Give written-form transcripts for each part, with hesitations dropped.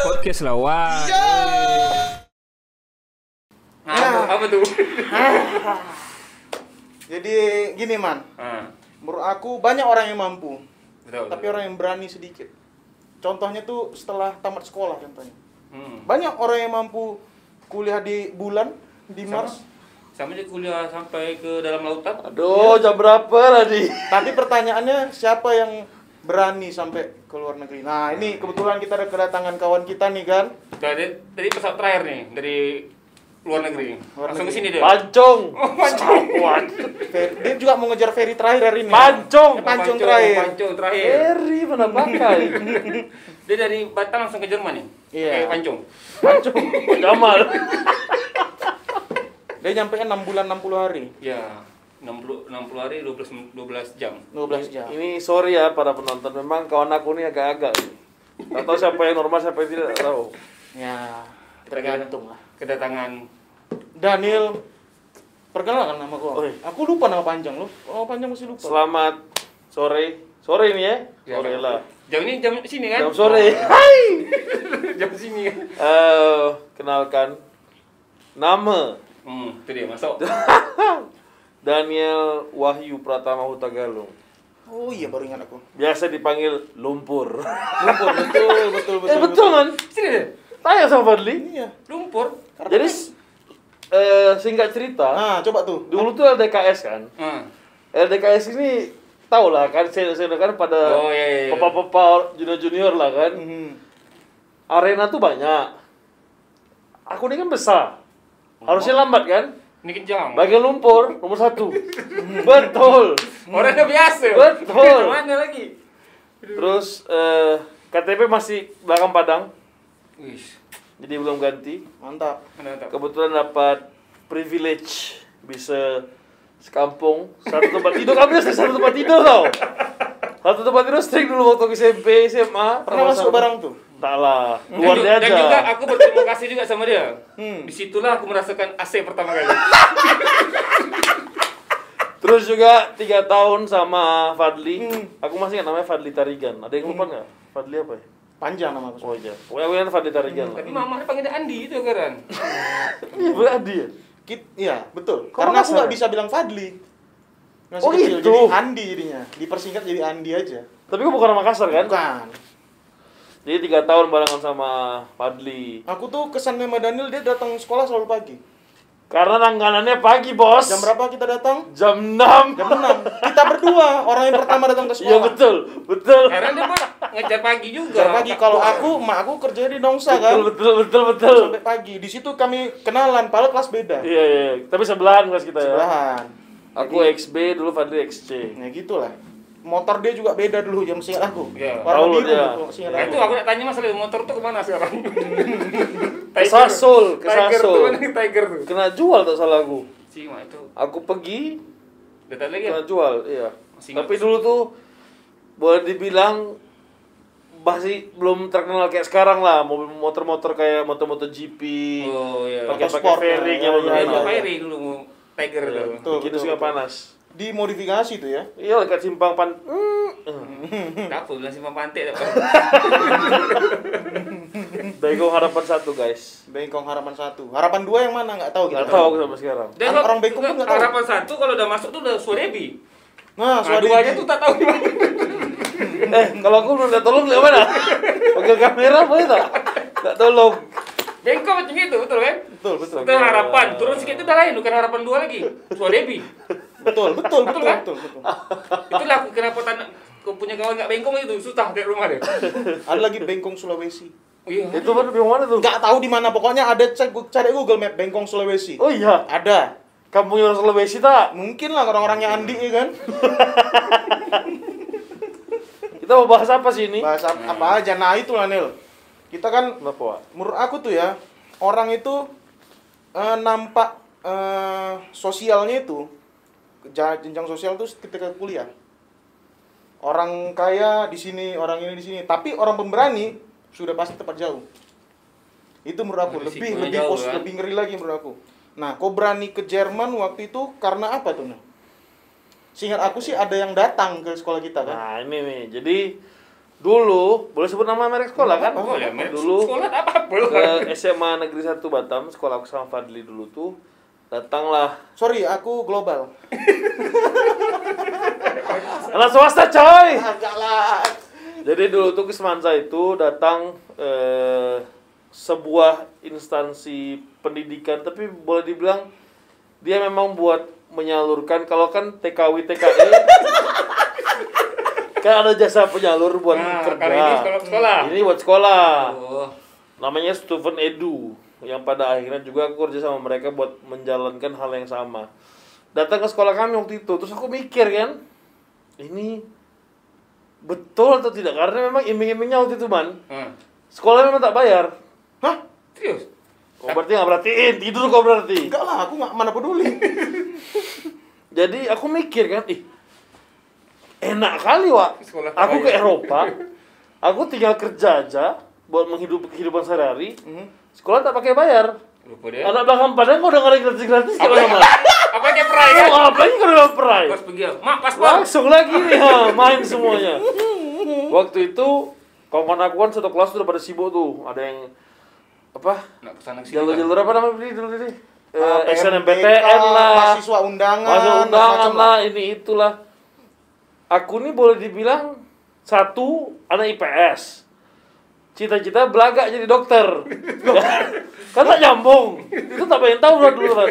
Podcast lawan. Apa tuh? Jadi gini man, menurut aku banyak orang yang mampu, Betul. tapi orang yang berani sedikit. Contohnya tuh setelah tamat sekolah contohnya. Banyak orang yang mampu kuliah di bulan, di Mars. Sama aja kuliah sampai ke dalam lautan. Aduh, jam berapa tadi? Tapi pertanyaannya siapa yang berani sampai ke luar negeri? Nah ini kebetulan kita ada kedatangan kawan kita nih kan. Tadi pesawat terakhir nih dari luar negeri. Luar Langsung ke negeri. sini dia. Pancong. Dia juga mau ngejar ferry terakhir hari ini. Pancong. Pancong terakhir. Pancong terakhir. Eri mana pakai? Dia dari Batam langsung ke Jerman nih. Iya. Kayak Pancong. Pancong. Jamal. Dia nyampe 6 bulan 60 hari. Ya, 60 hari 12 jam. 12 jam. Ini sorry ya para penonton, memang kawan aku ini agak-agak ini. Gak tahu siapa yang normal, siapa yang tidak tahu. Ya, tergantung lah. Kedatangan Daniel, perkenalkan nama gua. Oh, iya. Aku lupa nama panjang lu. Oh, panjang masih lupa. Selamat sore. Sore ini ya? Ya, Sore lah. Jam ini jam sini kan? Jam sore. Hai. Jam sini kan? Kenalkan nama Itu dia masuk. Daniel Wahyu Pratama Hutagalung. Oh iya, baru ingat aku. Biasa dipanggil Lumpur. Lumpur, betul. Betul kan? Sini deh. Tanya sama Fadli. Iya. Lumpur. Jadi singkat cerita, Nah, coba tuh. dulu tuh LDKS kan. LDKS ini tau lah kan, saya kan pada Oh, iya. papa junior lah kan. Mhm. Arena tuh banyak. Aku ini kan besar. Harusnya lambat kan? Ini kencang. Bagian lumpur nomor 1. Betul. Orangnya biasa. Betul. Mana lagi? Terus KTP masih belakang Padang. Wih. Jadi belum ganti. Mantap. Mantap. Kebetulan dapat privilege bisa sekampung satu tempat tidur. Kami satu tempat tidur tau. Satu tempat tidur sering dulu waktu SMP, SMA. Pernah masuk barang tuh? Tak lah, Dan keluar dia juga- Dan juga aja. aku berterima kasih juga sama dia. Hmm. Disitulah aku merasakan AC pertama kali. Terus juga 3 tahun sama Fadli. Hmm. Aku masih ingat namanya Fadli Tarigan. Ada yang lupa nggak? Fadli apa ya? Panjang nama aku. Oh iya. Pokoknya aku ingat Fadli Tarigan lah. Tapi mamanya panggil dia Andi itu kan. Iya, berarti ya? Iya, betul. Kok Karena aku Makassar? nggak bisa bilang Fadli. Masih Oh, kecil, gitu. jadi Andi jadinya. Dipersingkat jadi Andi aja. Tapi kok bukan orang Makassar kan? Bukan. Jadi 3 tahun barengan sama Fadli. Aku tuh kesannya sama Daniel, dia datang sekolah selalu pagi. Karena langganannya pagi, bos. Jam berapa kita datang? Jam 6. Jam 6. Kita berdua orang yang pertama datang ke sekolah. Iya betul, betul. Karena dia buat ngejar pagi juga. Jam pagi. Kalau aku, emak aku kerja di Nongsa kan. Betul. Sampai pagi. Di situ kami kenalan, padahal kelas beda. Iya. Tapi sebelahan kelas kita ya. Sebelahan. Aku XB, dulu Fadli XC. Nah gitulah. Motor dia juga beda dulu jam seingat aku. Iya. Warna Tahu biru dia. kalau seingat Nah aku. itu aku nak tanya masalah motor tuh kemana sekarang? Ke Sasul, ke Tiger tuh Sasul. mana yang Tiger tuh? Kena jual tak salah aku. Si mak itu. Aku pergi, Datang lagi ya? kena jual, iya. Masih Tapi ingat. dulu tuh boleh dibilang masih belum terkenal kayak sekarang lah, motor-motor kayak motor-motor GP. Oh iya. Pakai Motorsport, fairing ya, yang ya, belum Dia iya, kenal. juga Ferry dulu Tiger Iya, tuh. Betul, Begitu betul, juga betul. panas. Dimodifikasi tuh ya. Iya, dekat simpang pan. Apa bilang simpang pantai tak? Bengkong Harapan 1, guys. Bengkong Harapan 1. Harapan 2 yang mana nggak tahu Nggak kita. tahu aku sampai sekarang. Dan Orang Bengkok pun nggak tahu. Harapan 1 kalau udah masuk tuh udah Swadebi. Nah, Nah, duanya tuh tak tahu di mana. Kalau aku belum tolong lihat mana? Pakai kamera boleh tak? Tak tolong. Bengkok macam itu, betul kan? Betul. Itu harapan, turun sedikit itu udah lain, bukan harapan 2 lagi. Swadebi. Betul. kan? Betul. Itulah aku kenapa aku punya kawan nggak bengkong itu susah kayak rumah dia. Ada lagi Bengkong Sulawesi. Oh iya. Itu kan di mana tuh? Nggak tahu di mana, pokoknya ada cari Google Map Bengkong Sulawesi. Oh iya, Ada. kampung orang Sulawesi tak? Mungkin lah orang-orangnya Andi ya kan. Kita mau bahas apa sih ini? Bahasa apa aja. Nah, itu lah Nil. Kita kan Kenapa, Wak? menurut aku tuh ya, orang itu nampak sosialnya itu jenjang sosial tuh ketika kuliah. Orang kaya di sini, orang ini di sini, tapi orang pemberani sudah pasti tempat jauh. Itu menurut aku Risikonya jauh, kan? lebih ngeri lagi menurut aku. Nah, kau berani ke Jerman waktu itu karena apa tuh, Nah? Seingat aku sih ada yang datang ke sekolah kita kan. Nah ini nih, jadi Dulu, boleh sebut nama merek sekolah kan? Oh ya, Dulu sekolah apa-apa. ke SMA Negeri 1 Batam, sekolah aku sama Fadli dulu tuh, datanglah Sorry, aku global. anak swasta coy. Agak lah. Jadi dulu tuh ke Semansa itu datang sebuah instansi pendidikan, tapi boleh dibilang dia memang buat menyalurkan, kalau kan TKW TKE kan ada jasa penyalur buat kerja. Kali ini sekolah. Ini buat sekolah. Oh. Namanya Student Edu, yang pada akhirnya juga aku kerja sama mereka buat menjalankan hal yang sama. Datang ke sekolah kami waktu itu, terus aku mikir kan, ini betul atau tidak? Karena memang iming-imingnya waktu itu sekolah memang tak bayar. Hah? Serius? Oh, berarti nggak perhatiin, tidur kau berarti. Enggak lah, aku nggak mana peduli. Jadi aku mikir kan, enak kali Wak. Sekolah Aku ke bayar. Eropa, aku tinggal kerja aja buat menghidupi kehidupan sehari-hari. Sekolah tak pakai bayar. Lupa dia. Anak belakang padang kau udah ngari gratis-gratis kalau Apa sama. apa perai kan? Oh, apalagi kalau udah perai. Pas pergi. Mak, pas bang. Langsung lagi nih, main semuanya. Waktu itu kawan aku kan satu kelas udah pada sibuk tuh. Ada yang apa? Nak kesana sini. Jalur-jalur apa namanya beli dulu ini? PMDK, SNMPTN lah. mahasiswa undangan. Masuk undangan macam-macam lah, ini itulah. Aku nih boleh dibilang satu anak IPS. Cita-cita belagak jadi dokter. Kan tak nyambung. Itu tak pengen tahu lah dulu kan.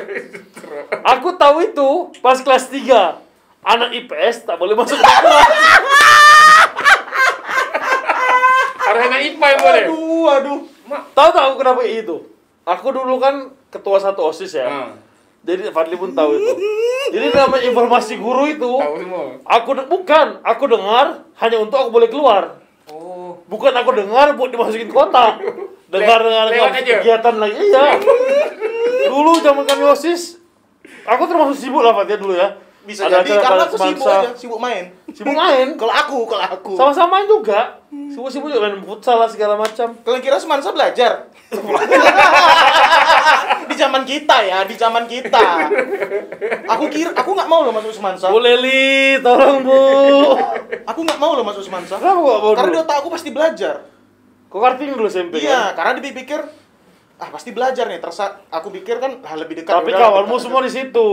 Aku tahu itu pas kelas 3. Anak IPS tak boleh masuk dokter. Harus anak IPA yang boleh. Aduh. Tahu tak aku kenapa itu? Aku dulu kan ketua satu OSIS ya. Jadi Fadli pun tahu itu. Jadi namanya informasi guru itu, Tahu semua. aku dengar hanya untuk aku boleh keluar. Oh. Bukan aku dengar buat dimasukin kota. Dengar Lewat aja. kegiatan lagi. Iya. Dulu zaman kami OSIS, aku termasuk sibuk lah Fatia dulu ya. Bisa Ada jadi acara karena Balet aku sibuk Semansa. aja, sibuk main. Sibuk main. Kalau aku. Sama-sama main juga. Sibuk-sibuk juga main futsal lah segala macam. Kalian kira Semansa belajar? Di zaman kita ya, di zaman kita. Aku nggak mau loh masuk Semansa. Bu Leli, tolong Bu. Aku nggak mau loh masuk Semansa. Kenapa kok mau Karena di dulu? otak aku pasti belajar. Kok karting dulu SMP Iya, kan? karena dipikir pasti belajar nih. Aku pikir kan lebih dekat. Tapi udah, kawanmu dekat semua aja. di situ.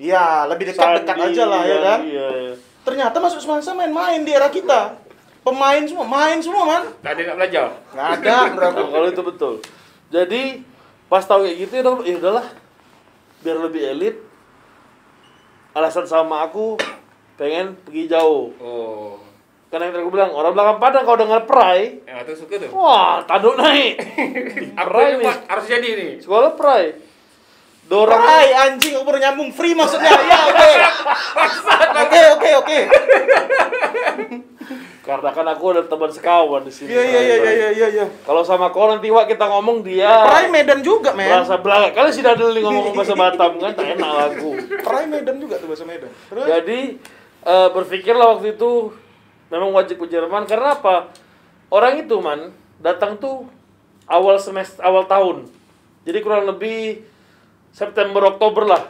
Iya, lebih dekat aja lah ya kan. Iya. Ternyata masuk Semansa main-main di era kita. Pemain semua, main semua man. Tak ada nak belajar. Nggak ada, menurut aku. Nah, kalau itu betul. Jadi pas tahu kayak gitu ya udahlah. Biar lebih elit. Alasan sama aku pengen pergi jauh. Oh. Karena yang tadi aku bilang, orang belakang padang kalau dengar perai, Yang itu suka tuh. wah, tanduk naik. Apa Perai yang nih. harus jadi nih? Sekolah perai. Dorong. Hai anjing, aku baru nyambung free maksudnya. Ya, oke. Karena kan aku ada teman sekawan di sini. Iya. Kalau sama kau nanti Wak kita ngomong dia Perai Medan juga, men. berasa belakang. Kalian sudah dulu ngomong bahasa Batam kan tak enak aku. Perai Medan juga tuh bahasa Medan. Terus Jadi berpikirlah waktu itu memang wajib ke Jerman karena apa? Orang itu datang tuh awal tahun. Jadi kurang lebih September Oktober lah.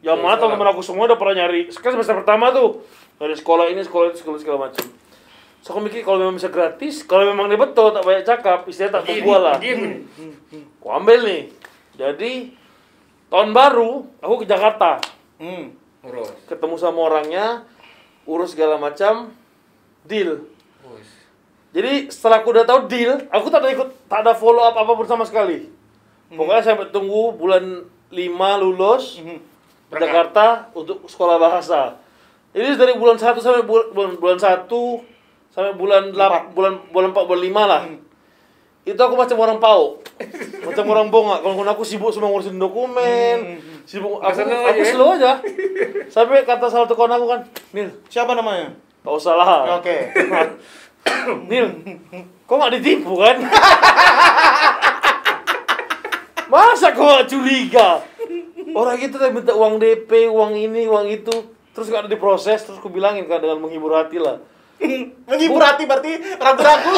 Yang mana teman-teman aku semua udah pernah nyari. Sekarang semester pertama tuh dari sekolah ini, sekolah itu, segala macam. So aku mikir kalau memang bisa gratis, kalau memang dia betul tak banyak cakap, istilahnya tak membual lah. Aku ambil nih. Jadi tahun baru aku ke Jakarta. Urus. Ketemu sama orangnya, urus segala macam, deal. Jadi setelah aku udah tahu deal, aku tak ada follow up apapun sama sekali. Pokoknya sampai tunggu bulan 5 lulus ke Jakarta untuk sekolah bahasa. Jadi dari bulan 1 sampai bulan 1 sampai bulan 8, bulan 4, bulan 5 lah. Itu aku macam orang pau. Macam orang bongak. Kalau aku sibuk semua ngurusin dokumen, sibuk aku slow aja. Sampai kata salah satu kawan aku kan, "Nil, siapa namanya? tak usah lah." Oke. Nil, kok gak ditipu kan? Masa kok gak curiga? Orang itu tadi minta uang DP, uang ini, uang itu, terus gak ada diproses, terus aku bilangin kan dengan menghibur hati lah. Menghibur hati berarti ragu-ragu.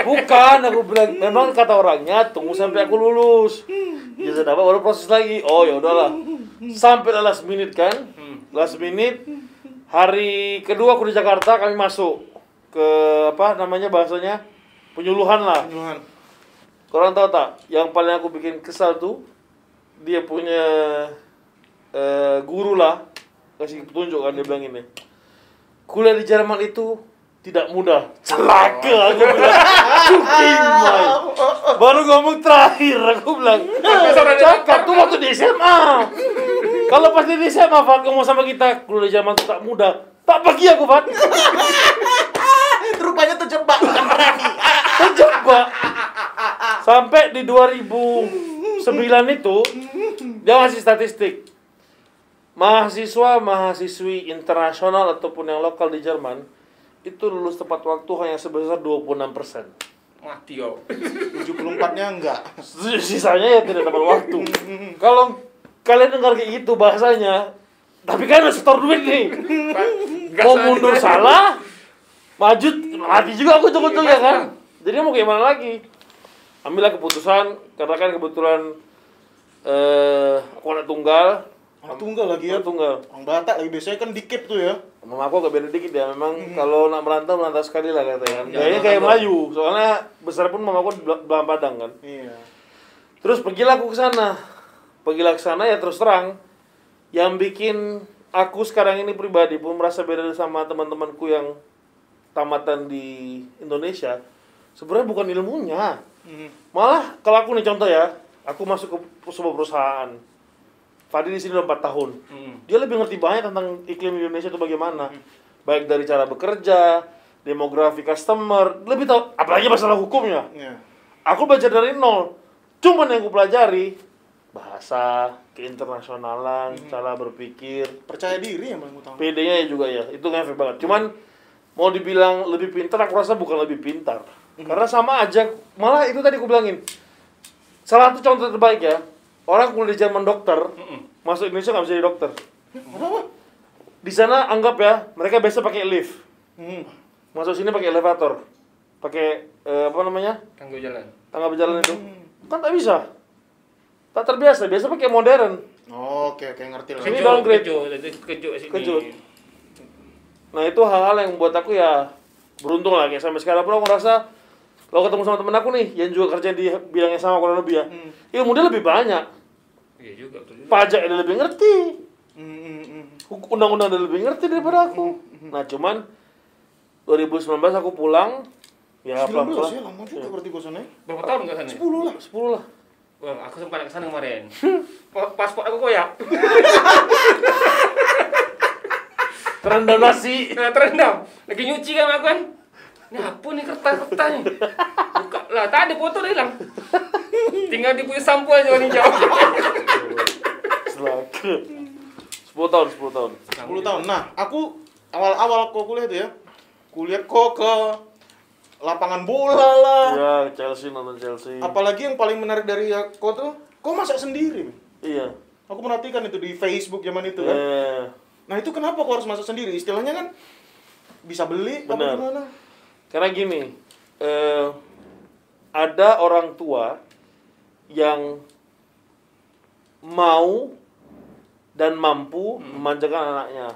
Bukan, aku bilang memang kata orangnya tunggu sampai aku lulus. Ya sudah dapat baru proses lagi. Oh ya udahlah. Sampai last minute kan? Last minute hari kedua aku di Jakarta kami masuk. ke apa namanya bahasanya penyuluhan lah. Penyuluhan. Korang tahu tak? Yang paling aku bikin kesal tuh dia punya guru lah kasih petunjuk kan dia bilang ini. Kuliah di Jerman itu tidak mudah. Celaka aku bilang. Cukimai. Baru ngomong terakhir aku bilang. Cakap tuh waktu di SMA. Kalau pas di SMA Fat ngomong sama kita kuliah di Jerman itu tak mudah. Tak pergi aku Fat. Rupanya terjebak. Terjebak. Sampai di 2009 itu dia ngasih statistik. Mahasiswa-mahasiswi internasional ataupun yang lokal di Jerman itu lulus tepat waktu hanya sebesar 26%. Mati kau. 74-nya enggak. Sisanya ya tidak dapat waktu. Kalau kalian dengar kayak gitu bahasanya, tapi kan harus setor duit nih. Mau mundur salah, maju mati juga aku ujung-ujung ya kan. Jadi mau gimana lagi? Ambillah keputusan karena kan kebetulan aku anak tunggal. Anak tunggal lagi ya. Anak tunggal. Orang Batak lagi biasanya kan dikip tuh ya. Mama aku agak beda dikit ya, memang kalau nak merantau sekali lah katanya. Kayaknya kayak Melayu, soalnya besar pun mama aku di Belang Padang kan. Iya. Terus pergilah aku ke sana. Pergilah ke sana ya terus terang yang bikin aku sekarang ini pribadi pun merasa beda sama teman-temanku yang tamatan di Indonesia. Sebenarnya bukan ilmunya. Malah kalau aku nih contoh ya, aku masuk ke sebuah perusahaan. Fadi di sini udah 4 tahun. Dia lebih ngerti banyak tentang iklim Indonesia itu bagaimana. Baik dari cara bekerja, demografi customer, lebih tahu apalagi masalah hukumnya. Iya. Aku belajar dari nol. Cuman yang aku pelajari bahasa, keinternasionalan, cara berpikir, Percaya diri yang paling utama. PD-nya juga ya. Itu ngefek banget. Cuman mau dibilang lebih pintar, aku rasa bukan lebih pintar. Karena sama aja, malah itu tadi aku bilangin. Salah satu contoh terbaik ya. Orang kuliah di Jerman dokter, masuk Indonesia nggak bisa jadi dokter. Di sana anggap ya, mereka biasa pakai lift. Masuk sini pakai elevator. Pakai apa namanya? Tangguh jalan. Tangga berjalan itu. Kan tak bisa. Tak terbiasa, biasa pakai modern. Oh, oke, ngerti lah. Sini downgrade. Kejut sini. Kejut. Nah, itu hal-hal yang buat aku ya beruntung lah kayak sampai sekarang pun aku ngerasa kalau ketemu sama temen aku nih yang juga kerja di bidang yang sama kurang lebih ya, ilmu dia lebih banyak. Iya juga, betul juga. Pajak dia lebih ngerti. Undang-undang dia lebih ngerti daripada aku. Nah, cuman 2019 aku pulang ya 19 pelan-pelan. ya, lama juga berarti gua sana. Berapa tahun ke sana? 10 lah. 10 lah. Wah, aku sempat ke sana kemarin. Paspor aku koyak. Terendam nasi. Nah, terendam. Lagi nyuci kan aku kan. Ini apa nih kertas-kertasnya? Buka lah, tak ada foto dia hilang. Tinggal dia punya sampo aja warna hijau. Selaka. 10 tahun, 10 tahun. 10 tahun. Nah, aku awal-awal kok kuliah itu ya. Kuliah kok ke lapangan bola lah. Ya, Chelsea nonton Chelsea. Apalagi yang paling menarik dari kok tuh, kok masak sendiri. Men. Iya. Aku perhatikan itu di Facebook zaman itu kan. Nah, itu kenapa kok harus masak sendiri? Istilahnya kan bisa beli apa Benar. gimana? Karena gini, ada orang tua yang mau dan mampu memanjakan anaknya.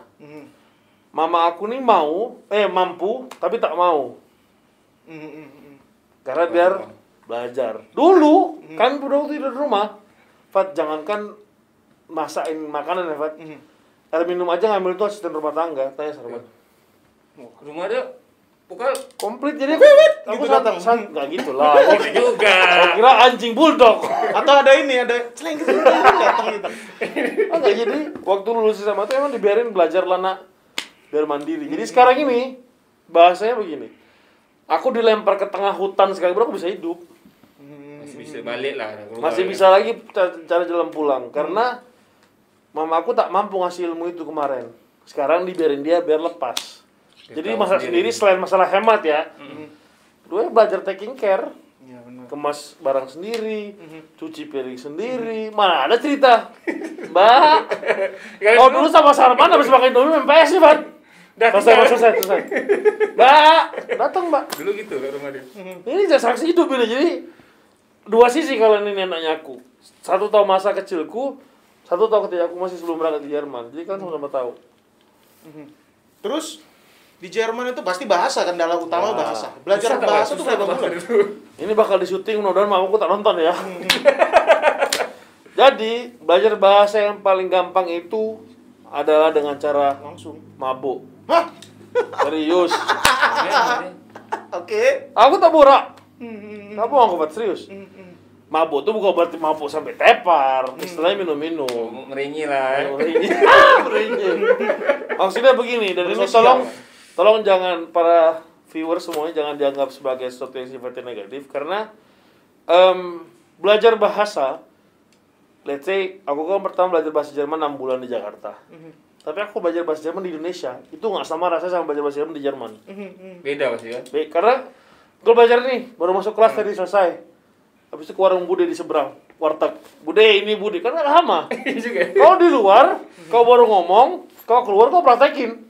Mama aku nih mampu tapi tak mau. Karena biar belajar. Dulu kami udah tidur di rumah. Fat, jangankan masakin makanan ya Fat. Air minum aja ngambil tuh asisten rumah tangga. Tanya sama Rumah dia bukan komplit jadi aku gitu datang. Enggak gitu lah. juga. Saya kira anjing bulldog. Atau ada celeng gitu datang gitu. Enggak, jadi waktu lulus SMA tuh emang dibiarin belajar lah nak biar mandiri. Jadi sekarang ini bahasanya begini. Aku dilempar ke tengah hutan sekali baru aku bisa hidup. Masih bisa balik lah. Masih bisa lagi cari jalan pulang karena mama aku tak mampu ngasih ilmu itu kemarin. Sekarang dibiarin dia biar lepas. Jadi masalah sendiri selain masalah hemat ya. Gue belajar taking care. Iya benar. Kemas barang sendiri, cuci piring sendiri. Mana ada cerita? Mbak. Oh dulu sama Sarman habis makan Indomie MPS nih, Pak. Selesai. Mbak, datang, Mbak. Dulu gitu ke rumah dia. Ini saksi hidup ini. Jadi dua sisi kalau ini anaknya aku. Satu tahu masa kecilku, satu tahu ketika aku masih sebelum berangkat di Jerman. Jadi kan sama-sama tahu. Terus di Jerman itu pasti bahasa kan, dalam utama Ya. bahasa. Belajar bahasa tuh berapa bulan? Ini bakal di syuting, mudah-mudahan mamaku tak nonton ya. Jadi, belajar bahasa yang paling gampang itu adalah dengan cara Langsung. mabuk. Hah? Serius. Oke. Aku tak borak. Apa aku buat serius? Mabuk tuh bukan berarti mabuk sampai tepar. Istilahnya minum-minum. Merengi lah. Merenyi. Maksudnya begini, dan ini Bersosial. tolong jangan para viewers semuanya jangan dianggap sebagai sesuatu yang sifatnya negatif karena belajar bahasa, let's say aku kan pertama belajar bahasa Jerman 6 bulan di Jakarta. Tapi aku belajar bahasa Jerman di Indonesia itu nggak sama rasanya sama belajar bahasa Jerman di Jerman. Beda pasti ya. Karena kalau belajar nih baru masuk kelas tadi selesai, habis itu ke warung Bude di seberang, warteg. Bude ini Bude kan nggak sama. Juga. Kau di luar, kau baru ngomong, kau keluar kau praktekin.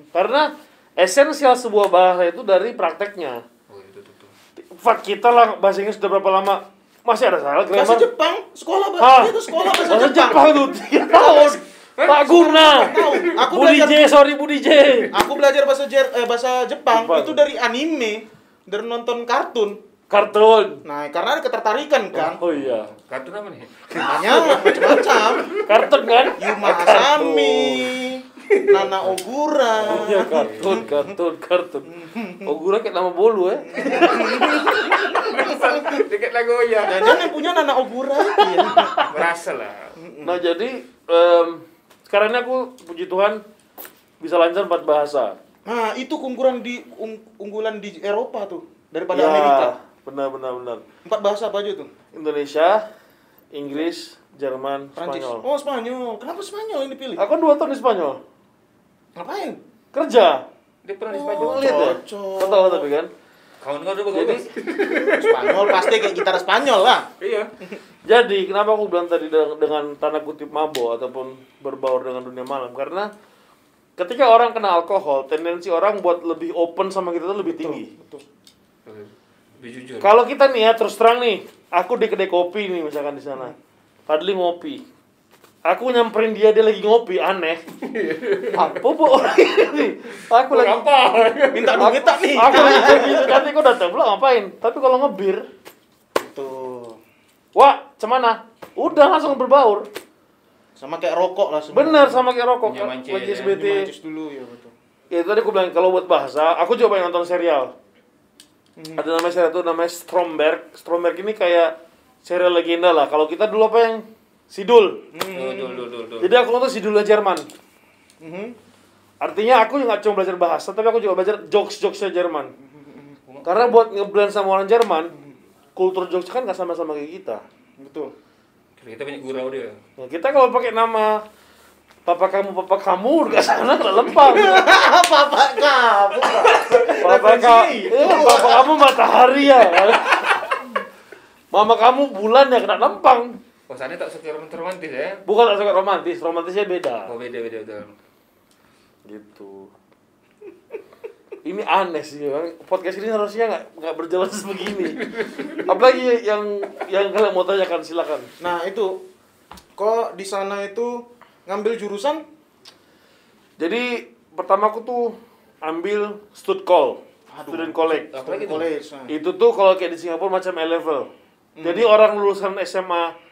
Karena esensial sebuah bahasa itu dari prakteknya. Oh, itu tuh. Fat kita lah bahasa Inggris sudah berapa lama? Masih ada salah Bahasa grammar. Jepang, sekolah Hah? itu sekolah bahasa Bahasa Jepang. Jepang tuh 3 tahun. Tak guna. Tahu. Aku Budi belajar J, sorry Budi J. Aku belajar bahasa Jepang Jepang. itu dari anime, dari nonton kartun. Kartun. Nah, karena ada ketertarikan kan. Oh iya. Kartun apa nih? Namanya macam-macam. Kartun kan? Yuma Asami, Nana Ogura. Iya kartun. Ogura kayak nama bolu ya. Dikit lagu ya. Jangan yang punya Nana Ogura. Iya. Berasa lah. Nah jadi sekarang ini aku puji Tuhan bisa lancar 4 bahasa. Nah, itu unggulan di Eropa tuh daripada Ya, Amerika. benar. 4 bahasa apa aja tuh? Indonesia, Inggris, Jerman, Prancis. Spanyol. Oh, Spanyol. Kenapa Spanyol yang dipilih? Aku 2 tahun di Spanyol. Ngapain? Kerja. Dia pernah di Oh, Spanyol. Lihat ya. cocok. Kau tahu tapi kan. Kawan kau dulu Jadi bagus. Spanyol pasti kayak gitar Spanyol lah. Iya. Jadi, kenapa aku bilang tadi dengan tanda kutip mabok ataupun berbaur dengan dunia malam? Karena ketika orang kena alkohol, tendensi orang buat lebih open sama kita tuh lebih tinggi. Betul. Lebih jujur. Kalau kita nih ya, terus terang nih, aku di kedai kopi nih misalkan di sana. Fadli ngopi. Aku nyamperin dia lagi ngopi, aneh. Apa bu orang ini? Aku lagi apa? Minta duit tak nih. Aku lagi ngopi, nanti kau datang pula ngapain? Tapi kalau ngebir, Tuh. wah, cemana? Udah langsung berbaur. Sama kayak rokok lah sebenarnya. Bener sama kayak rokok. Nyamancis, Lagi ya. SBT. Nyamancis dulu ya betul. Ya tadi aku bilang kalau buat bahasa, aku juga pengen nonton serial. Ada namanya serial itu namanya Stromberg. Stromberg ini kayak serial legenda lah. Kalau kita dulu apa yang Sidul. Dul. Jadi aku nonton Sidulnya Jerman. Mhm. Artinya aku nggak cuma belajar bahasa, tapi aku juga belajar jokes-jokesnya Jerman. Karena buat ngeblend sama orang Jerman, kultur jokes kan nggak sama-sama kayak kita. Betul. Kita banyak gurau dia. Nah, kita kalau pakai nama papa kamu udah sana udah lempang. Papa kamu. Papa kamu matahari ya. Mama kamu bulan ya kena lempang. Kosannya tak suka romantis ya. Bukan tak suka romantis, romantisnya beda. Oh beda betul. Gitu. Ini aneh sih, Bang. Podcast ini harusnya nggak berjalan sebegini. Apalagi yang kalian mau tanyakan silakan. Nah, itu kok di sana itu ngambil jurusan Jadi pertama aku tuh ambil Studcol, student college. Apalagi tuh? college. Nah, Itu tuh kalau kayak di Singapura macam A-level. Jadi orang lulusan SMA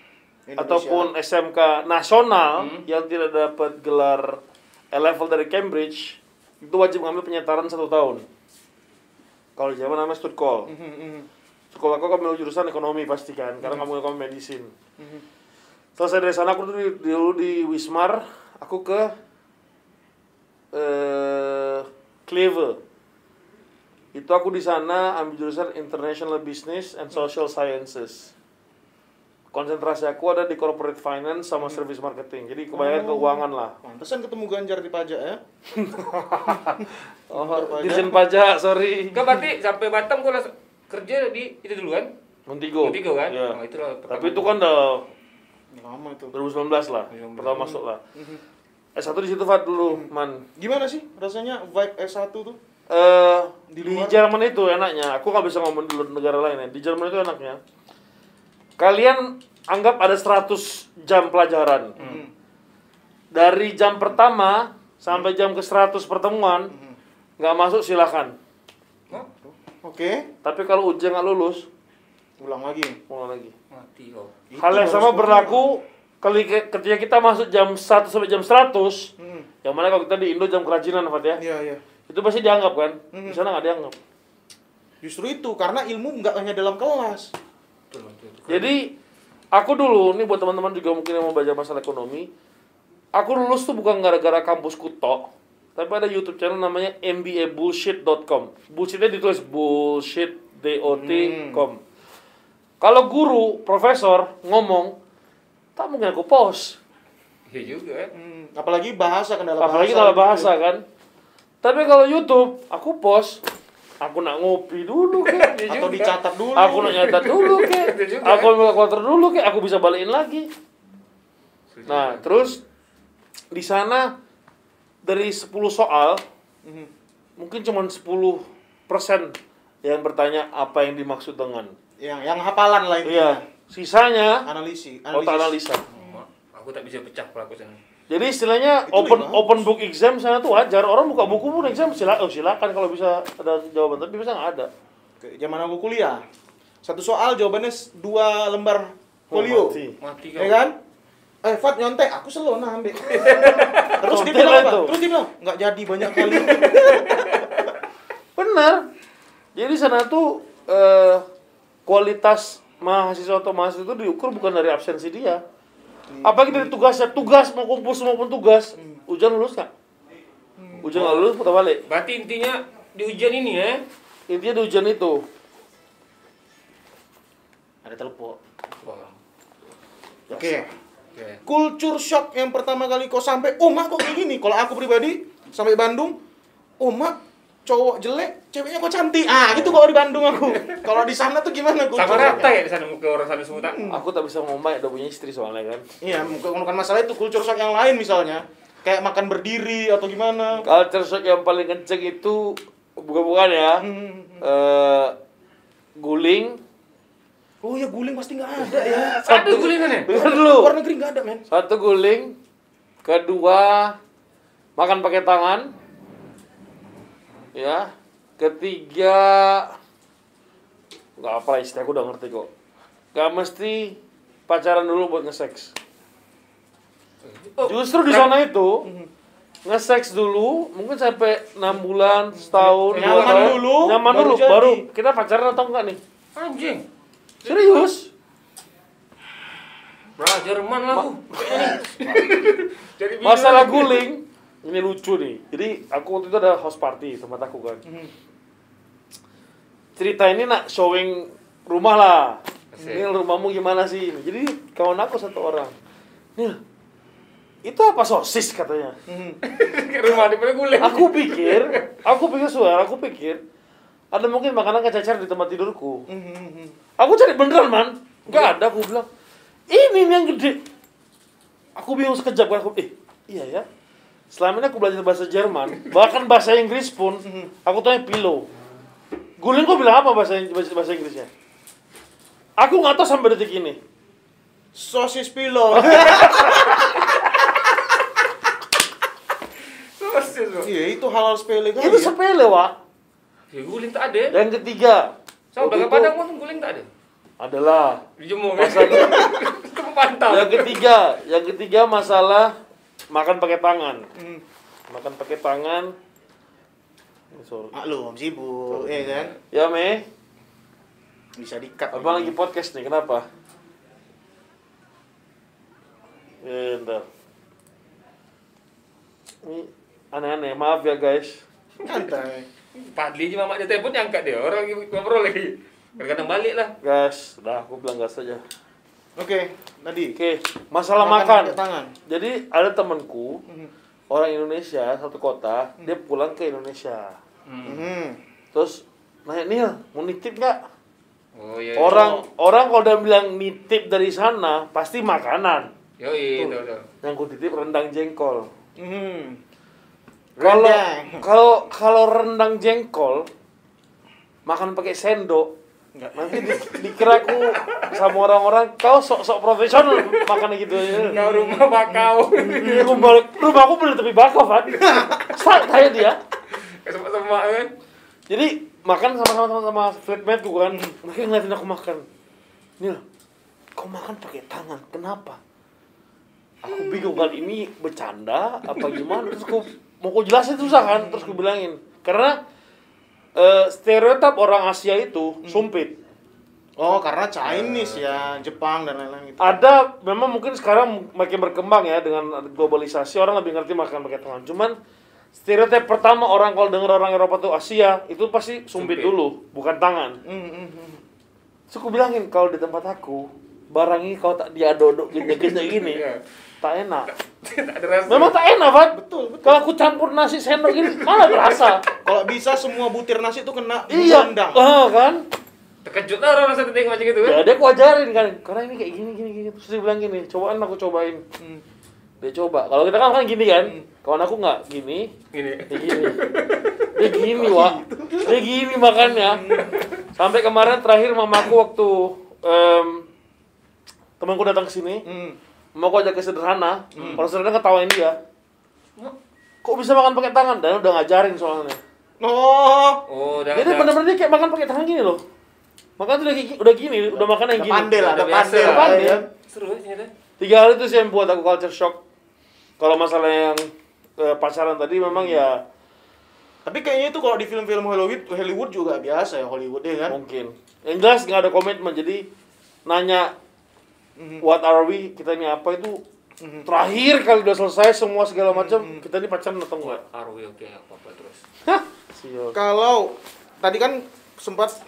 Indonesia. ataupun SMK nasional yang tidak dapat gelar A-level dari Cambridge itu wajib ngambil penyetaran 1 tahun. Kalau di Jerman namanya Studcol. Sekolah aku ambil jurusan ekonomi pasti kan, karena kamu ekonomi medicine. Selesai dari sana aku dulu di Wismar, aku ke Kleve. Itu aku di sana ambil jurusan International Business and Social Sciences. Konsentrasi aku ada di corporate finance sama service marketing. Jadi kebanyakan keuangan lah. Pantesan ketemu Ganjar di pajak ya. Oh, dirjen pajak, sorry. Kau berarti sampai Batam kau langsung kerja di itu dulu kan? Montigo. Montigo kan? Iya. Oh, itulah Tapi itu kan udah Lama itu. 2019 lah. Pertama masuk lah. S1 di situ Fat dulu, man. Gimana sih rasanya vibe S1 tuh? Di luar? Jerman itu enaknya. Aku nggak bisa ngomong di negara lain ya. Di Jerman itu enaknya. Kalian anggap ada 100 jam pelajaran. Dari jam pertama sampai jam ke 100 pertemuan nggak masuk silakan. Oke. Tapi kalau ujian nggak lulus, Ulang lagi. Mati kau. hal yang sama berlaku ketika kita masuk jam 1 sampai jam 100. Yang mana kalau kita di Indo jam kerajinan, Fat ya? Iya. Itu pasti dianggap kan? Di sana nggak dianggap. Justru itu, karena ilmu nggak hanya dalam kelas. Jadi, aku dulu, ini buat teman-teman juga mungkin yang mau belajar masalah ekonomi, aku lulus tuh bukan gara-gara kampusku tok, tapi ada YouTube channel namanya mbabullshit.com. Bullshitnya ditulis bullshit, dot.com. Kalau guru, profesor ngomong, tak mungkin aku post. Iya juga. Apalagi bahasa kendala bahasa. Apalagi kalau bahasa kan. Tapi kalau YouTube, aku post. Aku nak ngopi dulu kek. Atau dicatat dulu. Aku nak nyatat dulu kek. Aku ambil kalkulator dulu kek. Aku bisa balikin lagi. Nah, terus di sana dari 10 soal mungkin cuma 10% yang bertanya apa yang dimaksud dengan. Yang hafalan lah itu. Iya. Sisanya Analisis. otak analisa. Aku tak bisa pecah pelaku sana. Jadi istilahnya Itu open book exam sana tuh wajar. Orang buka buku pun exam silakan kalau bisa ada jawaban, tapi bisa nggak ada. Oke, zaman aku kuliah. Satu soal jawabannya 2 lembar folio. Mati kau. Ya kan? Fat nyontek, aku selalu ambil. Terus dia Contek bilang lah apa? itu. Terus dia bilang, nggak jadi banyak kali. Benar. Jadi sana tuh kualitas mahasiswa atau mahasiswa itu diukur bukan dari absensi dia. Apalagi dari tugasnya, tugas mau kumpul maupun tugas. Ujian lulus nggak? Ujian nggak lulus putar balik. Berarti intinya di ujian ini ya. Intinya di ujian itu. Ada telepon. Wah. Oke. Culture shock yang pertama kali kau sampai, oh mak kok kayak gini. Kalau aku pribadi sampai Bandung, oh mak cowok jelek, ceweknya kok cantik. Gitu kalau di Bandung aku. Kalau di sana tuh gimana? Sama rata ya di sana muka orang sana semua tak? Aku tak bisa ngomong banyak, udah punya istri soalnya kan. Iya, bukan masalah itu, culture shock yang lain misalnya. Kayak makan berdiri atau gimana. Culture shock yang paling kenceng itu bukan ya. Guling. Oh ya, guling pasti nggak ada ya. Ada gulingan ya? Dengar dulu. Luar negeri nggak ada, men. 1 guling. Kedua makan pakai tangan. Ya. Ketiga nggak apa istilah, aku udah ngerti kok. Gak mesti pacaran dulu buat nge-seks. Justru di sana itu nge-seks dulu, mungkin sampai 6 bulan, setahun, 2 Nyaman tahun. dulu, Nyaman baru dulu, jadi. baru kita pacaran atau enggak nih? Anjing. Serius? Jerman lah aku. Jadi Masalah guling, ini lucu nih. Jadi aku waktu itu ada house party tempat aku kan. Cerita ini nak showing rumah lah. Ini rumahmu gimana sih? Jadi kawan aku satu orang. Nih, itu apa sosis katanya? ke rumah di guling. Aku pikir ada mungkin makanan kececer di tempat tidurku. Aku cari beneran man, nggak ada. Aku bilang ini yang gede. Aku bingung sekejap kan, iya ya. Selama ini aku belajar bahasa Jerman, bahkan bahasa Inggris pun, aku tanya pillow. Guling kok bilang apa bahasa Inggrisnya? Aku nggak tahu sampai detik ini. Sosis pillow. Sosis, Bro. Iya, itu hal sepele kali. Itu Ya. sepele, Wak. Ya guling tak ada. Yang ketiga, Sama waktu dagang itu Padang pun guling tak ada. adalah Dijemur kan. masalah. Kamu pantau. Yang ketiga masalah makan pakai tangan. Makan pakai tangan. Sorry. Maklum, sibuk, ya kan? Ya, Me. Bisa di-cut. Abang lagi podcast nih, kenapa? Bentar. Ini aneh-aneh, maaf ya guys. Santai. Padli je mamak dia telepon dia angkat dia. Orang lagi ngobrol lagi. Kadang-kadang balik lah. Guys, udah aku bilang gas saja. Oke, tadi. Oke, masalah Makan makan. pakai tangan. Jadi ada temanku, orang Indonesia, satu kota, dia pulang ke Indonesia. Terus nanya, Nil, mau nitip nggak? Oh iya. Orang kalau udah bilang nitip dari sana, pasti makanan. Yoi, betul. Yang ku titip rendang jengkol. Rendang. Kalau rendang jengkol makan pakai sendok, Nanti dikira aku sama orang-orang, kau sok-sok profesional makan gitu ya. Kau rumah bakau. Rumahku beli tepi bakau, Fat. Start kayak dia. Semak-semak kan. Jadi makan sama flatmate-ku kan. Mereka ngeliatin aku makan. Nil, kau makan pakai tangan, kenapa? Aku bingung kan ini bercanda apa gimana. Terus mau jelasin susah kan. Terus aku bilangin karena stereotip orang Asia itu sumpit. Oh, karena Chinese ya, Jepang dan lain-lain gitu. Ada, memang mungkin sekarang makin berkembang ya dengan globalisasi, orang lebih ngerti makan pakai tangan. Cuman stereotip pertama orang kalau dengar orang Eropa tuh Asia, itu pasti sumpit dulu, bukan tangan. Terus aku bilangin, kalau di tempat aku, barang ini kalau tak diaduk-aduk gini-gini gini, tak enak. Tak ada rasa. Memang tak enak, Pak. Betul. Kalau aku campur nasi sendok gini, malah berasa. Kalau bisa semua butir nasi itu kena Iya, sendang. kan? Terkejut lah orang rasa tengok macam gitu kan. Ya dia aku ajarin kan, karena ini kayak gini. Terus dia bilang gini, cobaan aku cobain. Dia coba. Kalau kita kan gini kan, kawan aku nggak gini. Gini. Dia gini, Wak. Dia gini makannya. Sampai kemarin terakhir mamaku waktu temanku datang ke sini, mamaku ajak ke sederhana, orang sederhana ketawain dia. Kok bisa makan pakai tangan? Dan udah ngajarin soalnya. Oh, Jadi benar-benar dia kayak makan pakai tangan gini loh. Makan tuh udah gini, udah makan yang gini. Pandai lah, Udah pandai biasa. lah. Pandai. Ya. Seru ya ternyata. 3 hal itu sih yang buat aku culture shock. Kalau masalah yang pacaran tadi memang ya Tapi kayaknya itu kalau di film-film Hollywood juga biasa ya, Hollywood ya kan? mungkin. Yang jelas nggak ada komitmen, jadi nanya what are we, kita ini apa itu terakhir kali udah selesai semua segala macam, kita ini pacaran atau enggak? Arwi oke apa terus. Sial. Kalau tadi kan sempat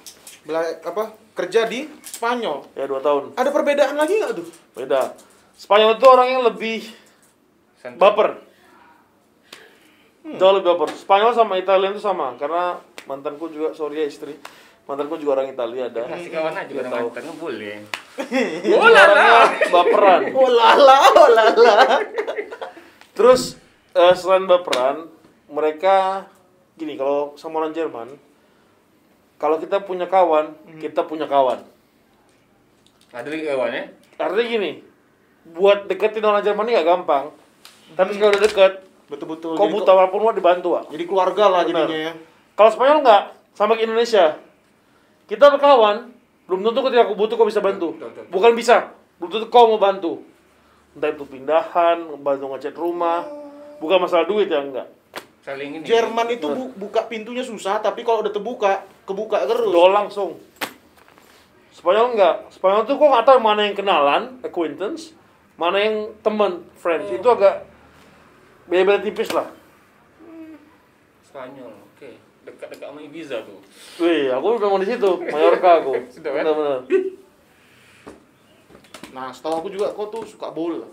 kerja di Spanyol. Ya 2 tahun. Ada perbedaan lagi nggak tuh? Beda. Spanyol itu orang yang lebih baper. Jauh lebih baper. Spanyol sama Italia itu sama, karena mantanku juga, sorry ya istri, mantanku juga orang Italia ada. Kasih kawan aja Dia orang tahu. mantan boleh. Dia juga orangnya baperan. Oh lala. Terus selain baperan, mereka gini, kalau sama orang Jerman, kalau kita punya kawan, kita punya kawan. Ada lagi kawannya? Artinya gini, buat deketin orang Jerman ini gak gampang. Tapi kalau udah deket, Betul-betul. kau butuh apapun mau dibantu, Wak. Jadi keluarga lah Benar. jadinya ya. Kalau Spanyol enggak, sama kayak Indonesia. Kita berkawan, belum tentu ketika aku butuh kau bisa bantu. Betul. Bukan bisa, belum tentu kau mau bantu. Entah itu pindahan, bantu ngecat rumah. Bukan masalah duit ya, enggak. Saling ini. Jerman itu buka pintunya susah, tapi kalau udah kebuka terus. Dol langsung. Spanyol enggak. Spanyol tuh kok nggak tahu mana yang kenalan, acquaintance, mana yang teman, friends. Itu agak beda-beda tipis lah. Spanyol, oke. Dekat-dekat sama Ibiza tuh. Wih, aku memang di situ, Mallorca aku. Sudah kan? Benar-benar. Nah, setahu aku juga kau tuh suka bola.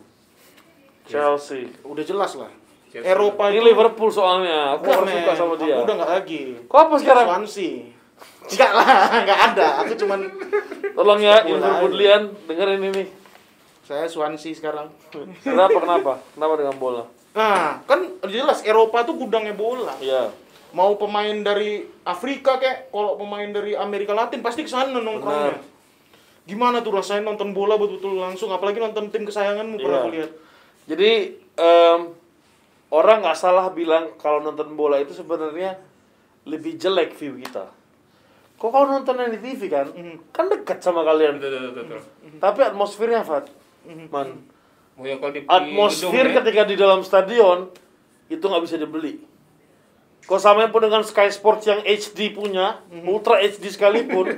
Chelsea. Udah jelas lah. Chelsea. Eropa Ini itu Liverpool soalnya. Aku orang suka sama dia. Aku udah nggak lagi. Kok apa sekarang? Swansea. Enggak lah, nggak ada. Aku cuman Tolong ya, Bola Info aja. Budlian, dengerin ini. saya Swansea sekarang. Kenapa? Kenapa dengan bola? Nah, kan jelas Eropa tuh gudangnya bola. Iya. Mau pemain dari Afrika kayak, kalau pemain dari Amerika Latin pasti ke sana nongkrongnya. Benar. Gimana tuh rasanya nonton bola betul-betul langsung, apalagi nonton tim kesayanganmu pernah Iya. aku lihat. Jadi orang nggak salah bilang kalau nonton bola itu sebenarnya lebih jelek view kita. Kok kalau nonton yang di TV kan, kan dekat sama kalian. Betul. Tapi atmosfernya, Fat, man. Mau yang kalau di Atmosfer gedung, ketika di dalam stadion itu nggak bisa dibeli. Kok samain pun dengan Sky Sports yang HD punya, Ultra HD sekalipun,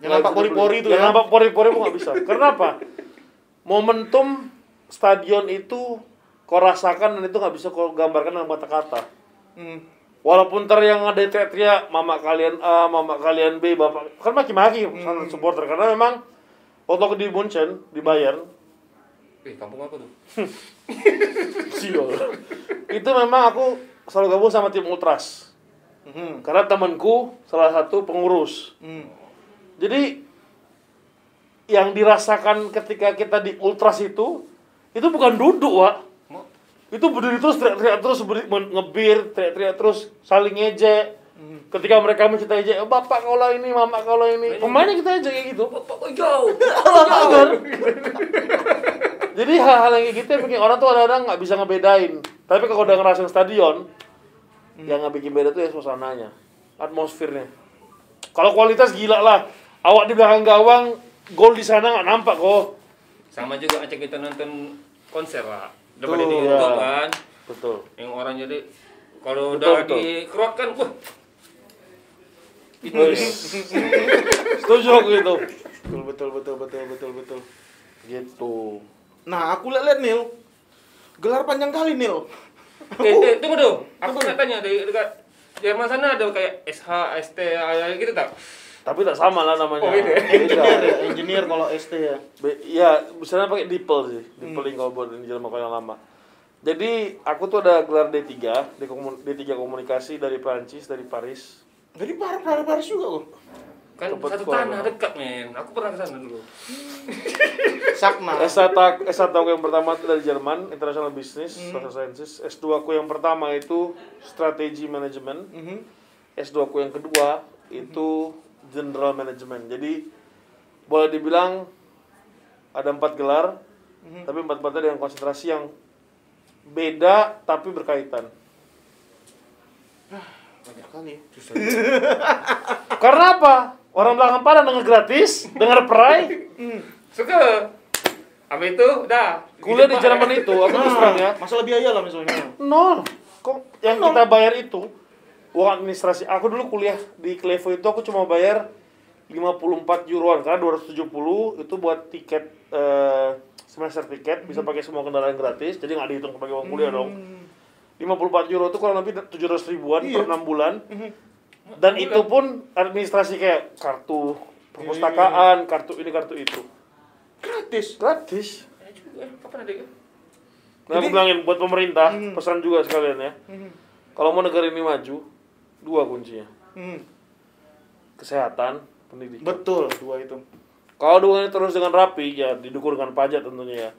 Yang nampak pori-pori itu yang ya. nampak pori-pori pun nggak bisa. Kenapa? Momentum stadion itu kau rasakan dan itu nggak bisa kau gambarkan dengan kata-kata. Walaupun yang ada teriak-teriak mama kalian A, mama kalian B, bapak kan maki-maki supporter karena memang waktu aku di Munchen di Bayern kampung aku tuh. siol. Itu memang aku selalu gabung sama tim Ultras. Karena temanku salah satu pengurus. Jadi yang dirasakan ketika kita di Ultras itu bukan duduk, Wak. Itu berdiri terus, teriak-teriak terus, ngebir, teriak-teriak terus, saling ngejek, Ketika mereka mencintai aja, bapak kau lah ini, mama kau lah ini. Pemainnya kita aja kayak gitu. Bapak kau jauh. Jadi hal-hal yang kayak gitu yang bikin orang tuh kadang-kadang nggak bisa ngebedain. Tapi kalau udah ngerasain stadion, yang nggak bikin beda tuh ya suasananya, atmosfernya. Kalau kualitas gila lah. Awak di belakang gawang, gol di sana nggak nampak kok. Sama juga macam kita nonton konser lah. Daripada Tuh, di ya. YouTube kan. Betul. Yang orang jadi kalau Betul, udah betul. dikeluarkan, wah. Itu Setuju aku itu. Betul. Gitu. Nah, aku lihat Nil. Gelar panjang kali Nil. tunggu dong. Aku nak tanya dari dekat Jerman sana ada kayak SH, ST, gitu tak? Tapi tak sama lah namanya. Oh, beda. Engineer kalau ST ya. Iya, misalnya pakai DePaul sih. DePaul yang kalau buat di Jerman kalau yang lama. Jadi aku tuh ada gelar D3, D3 komunikasi dari Prancis, dari Paris. Jadi Paris juga kok. Kan Tempat satu sekolah. tanah dekat, men. Aku pernah ke sana dulu. Sakna. S1 aku yang pertama itu dari Jerman, International Business, Social Sciences. S2 aku yang pertama itu Strategi Management. S2 aku yang kedua itu General Management. Jadi boleh dibilang ada 4 gelar, tapi 4-4-nya dengan konsentrasi yang beda tapi berkaitan. Banyak kali. Karena apa? Orang belakang pada denger gratis, denger perai. Suka. Apa itu? Dah. Kuliah di Jerman itu, aku terus terang ya, Masalah biaya lah misalnya. nol. Kok yang kita bayar itu uang administrasi. Aku dulu kuliah di Klevo itu aku cuma bayar 54 euroan karena 270 itu buat tiket semester tiket, bisa pakai semua kendaraan gratis, jadi nggak dihitung sebagai uang kuliah dong. 54 euro itu kurang lebih 700 ribuan per 6 bulan. Dan itu pun administrasi kayak kartu perpustakaan, kartu ini, kartu itu. Gratis. Gratis. Kapan ada kan? Nah, aku bilangin buat pemerintah, pesan juga sekalian ya. Kalau mau negara ini maju, 2 kuncinya. Kesehatan, pendidikan. Betul, 2 itu. Kalau 2 ini terus dengan rapi, ya didukung dengan pajak tentunya ya.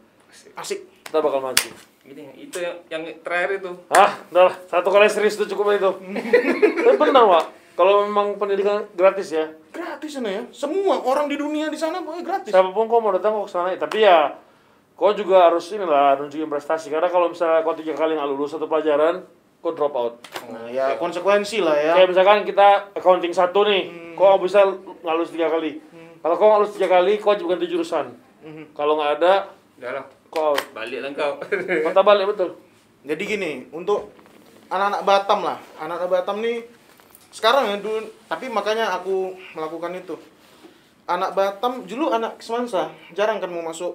Asik. Kita bakal maju. Ini itu yang terakhir itu. Udah lah, 1 kali serius itu cukup itu. Tapi benar, Pak. Kalau memang pendidikan gratis ya, Gratis sana ya. Semua orang di dunia di sana pokoknya gratis. siapapun kau mau datang kau ke sana. Tapi ya, kau juga harus inilah nunjukin prestasi. Karena kalau misalnya kau 3 kali nggak lulus satu pelajaran, kau drop out. Nah, ya konsekuensi lah ya. Kayak misalkan kita accounting 1 nih, kau nggak bisa nggak lulus 3 kali. Kalau kau nggak lulus 3 kali, kau wajib ganti jurusan. Kalau nggak ada, Udah lah. kau out. Balik lah kau. Mata balik betul. Jadi gini, untuk anak-anak Batam lah. Anak-anak Batam nih sekarang ya dulu, tapi makanya aku melakukan itu. Anak Batam dulu anak Semansa jarang kan mau masuk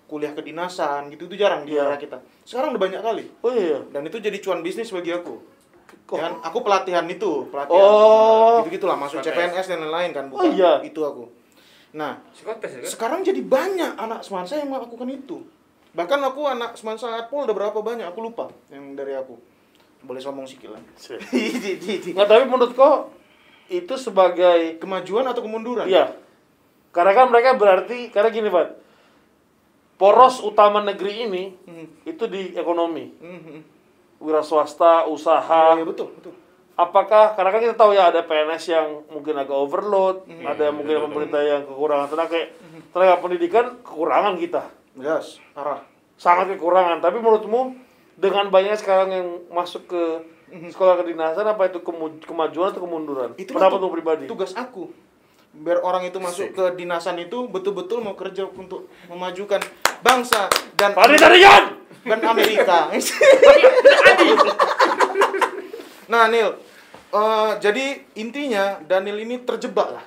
kuliah kedinasan gitu, itu jarang di daerah kita. Sekarang udah banyak kali. Oh iya. Dan itu jadi cuan bisnis bagi aku. Kok? Ya kan? Aku pelatihan pelatihan. Oh. Gitu-gitulah masuk CPNS dan lain-lain kan, bukan Oh, iya. itu aku. Nah, Psikotes ya kan? sekarang jadi banyak anak Semansa yang melakukan itu. Bahkan aku anak Semansa Atpol udah berapa banyak, aku lupa yang dari aku. Boleh sombong sikit lah. Nggak, tapi menurut kau itu sebagai Kemajuan atau kemunduran? iya. Karena kan mereka berarti, karena gini Pak, poros utama negeri ini itu di ekonomi, wira swasta, usaha. Iya, betul, betul. Apakah, karena kan kita tahu ya ada PNS yang mungkin agak overload, ada mungkin pemerintah yang kekurangan tenaga pendidikan, kekurangan kita. Jelas, parah. Sangat kekurangan. Tapi menurutmu dengan banyak sekarang yang masuk ke sekolah kedinasan, apa itu kemajuan atau kemunduran? Itulah Pendapatmu pribadi? tugas aku. Biar orang itu masuk ke dinasan itu betul-betul mau kerja untuk memajukan bangsa dan Amerika. Nah, Nil, jadi intinya Daniel ini terjebak lah.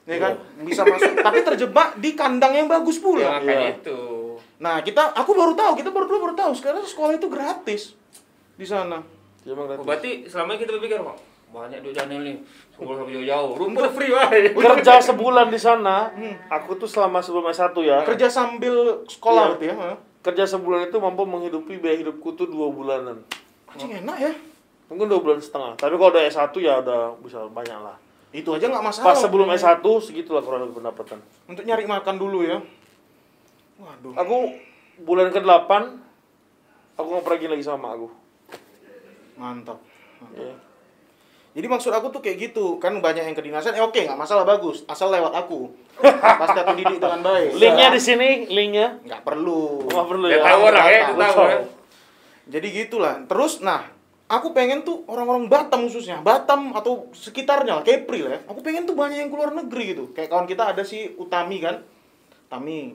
Ya kan? Bisa masuk, tapi terjebak di kandang yang bagus Ya pula. makanya itu. Nah, aku baru tahu sekarang sekolah itu gratis di sana. Ya, emang gratis. Berarti selama ini kita berpikir, Pak, banyak duit Daniel nih. Sekolah sampai jauh-jauh. Rumput free, wah. Kerja sebulan di sana, aku tuh selama sebelum S1 ya. Kerja sambil sekolah Iya. berarti ya. Kerja sebulan itu mampu menghidupi biaya hidupku tuh 2 bulanan. Anjing enak ya. Mungkin 2 bulan setengah. Tapi kalau udah S1 ya udah bisa banyak lah. Itu aja nggak masalah. Pas sebelum S1 segitulah kurang lebih pendapatan. Untuk nyari makan dulu ya. Waduh. Aku bulan ke-8 aku nggak pergi lagi sama aku. Mantap. Ya. Jadi maksud aku tuh kayak gitu, kan banyak yang kedinasan, oke nggak masalah, bagus, asal lewat aku. Pasti aku didik dengan baik. Linknya di sini, linknya. Nggak perlu. Nggak perlu Ya ya. tahu orang ya, Batam. tahu ya. Jadi gitulah. Terus, nah, aku pengen tuh orang-orang Batam khususnya, Batam atau sekitarnya, Kepri lah ya. Aku pengen tuh banyak yang keluar negeri gitu. Kayak kawan kita ada si Utami kan, Utami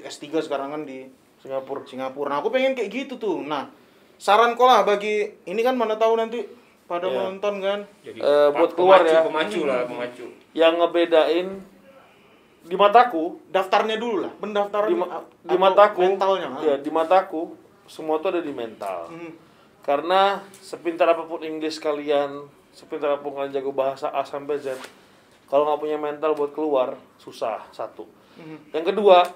S3 sekarang kan di Singapura. Nah, aku pengen kayak gitu tuh. Nah, saran kau lah bagi ini kan mana tahu nanti pada Iya. menonton kan. Jadi Buat keluar ya. Pemacu lah, pemacu. Yang ngebedain di mataku, Daftarnya dulu lah, pendaftaran di mataku, mentalnya. ya di mataku semua tuh ada di mental. Karena sepintar apapun Inggris kalian, sepintar apapun kalian jago bahasa A sampai Z, kalau nggak punya mental buat keluar susah. Satu. Yang kedua,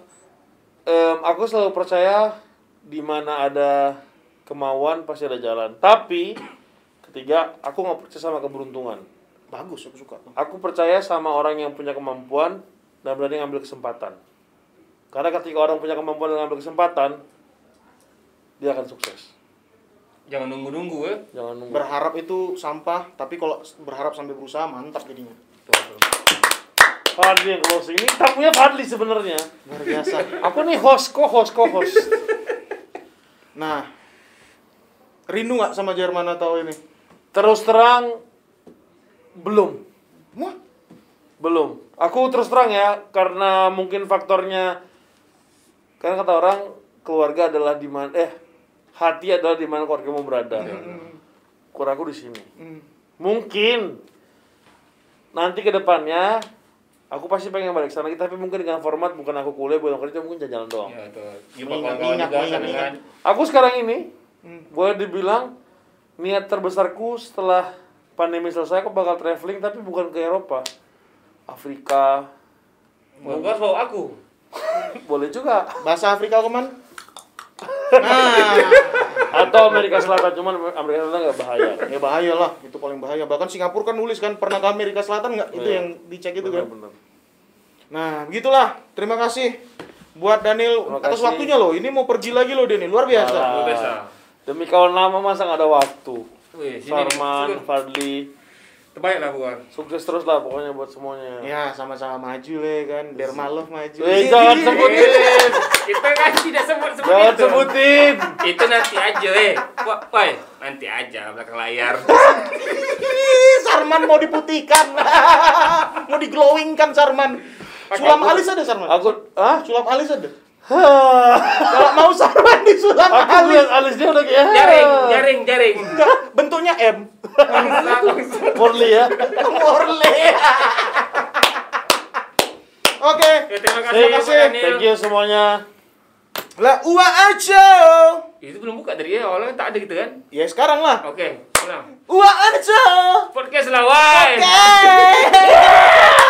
aku selalu percaya di mana ada kemauan pasti ada jalan. Tapi ketiga, aku nggak percaya sama keberuntungan. Bagus, aku suka. Aku percaya sama orang yang punya kemampuan dan berani ngambil kesempatan. Karena ketika orang punya kemampuan dan ngambil kesempatan, dia akan sukses. Jangan nunggu-nunggu ya. Jangan nunggu. Berharap itu sampah, tapi kalau berharap sambil berusaha mantap jadinya. Fadli yang closing. Ini tamunya Fadli sebenarnya. Luar biasa. Aku nih host. Nah, rindu nggak sama Jerman atau ini? Terus terang, belum. Wah, Belum. Aku terus terang ya, karena mungkin faktornya, karena kata orang, keluarga adalah di mana, hati adalah di mana keluarga mau berada. Keluarga aku di sini. Mungkin nanti ke depannya aku pasti pengen balik sana, tapi mungkin dengan format bukan aku kuliah, bukan kerja, mungkin jalan-jalan doang. Ya, itu. Mengingat. Aku sekarang ini boleh dibilang niat terbesarku setelah pandemi selesai, aku bakal traveling tapi bukan ke Eropa, Afrika. Mau bawa aku. Boleh juga. bahasa Afrika keman? Nah, Atau Amerika Selatan, cuman Amerika Selatan nggak bahaya. ya bahaya lah, itu paling bahaya. Bahkan Singapura kan nulis kan, pernah ke Amerika Selatan nggak? Itu Iya. yang dicek itu kan. Benar-benar. Nah, begitulah. Terima kasih buat Daniel Terima atas kasih. waktunya loh. Ini mau pergi lagi loh Daniel, luar biasa. Alah. Biasa. Demi kawan lama masa nggak ada waktu. Wih, sini Sarman, nih. Fadli, Terbaik lah bukan. sukses terus lah pokoknya buat semuanya. Ya, sama-sama maju lah kan. Dermalov maju. Jangan sebutin. Kita kan tidak sebut Jangan itu. sebutin. Itu nanti aja, Woi, nanti aja belakang layar. Sarman mau diputihkan. Mau diglowingkan Sarman. Sulam alis ada Sarman? Sulam alis ada? Kalau mau Sarman disulam Aku alis. lihat alisnya udah kayak Jaring. Bentuknya M. Morley ya. Morle. Oke. Terima kasih, Terima Pak Daniel. Thank you semuanya. Lah, uang aja. Itu belum buka dari awalnya tak ada gitu kan? Ya sekarang lah. Oke, pulang. Uang aja. Podcast lah, woi. Oke.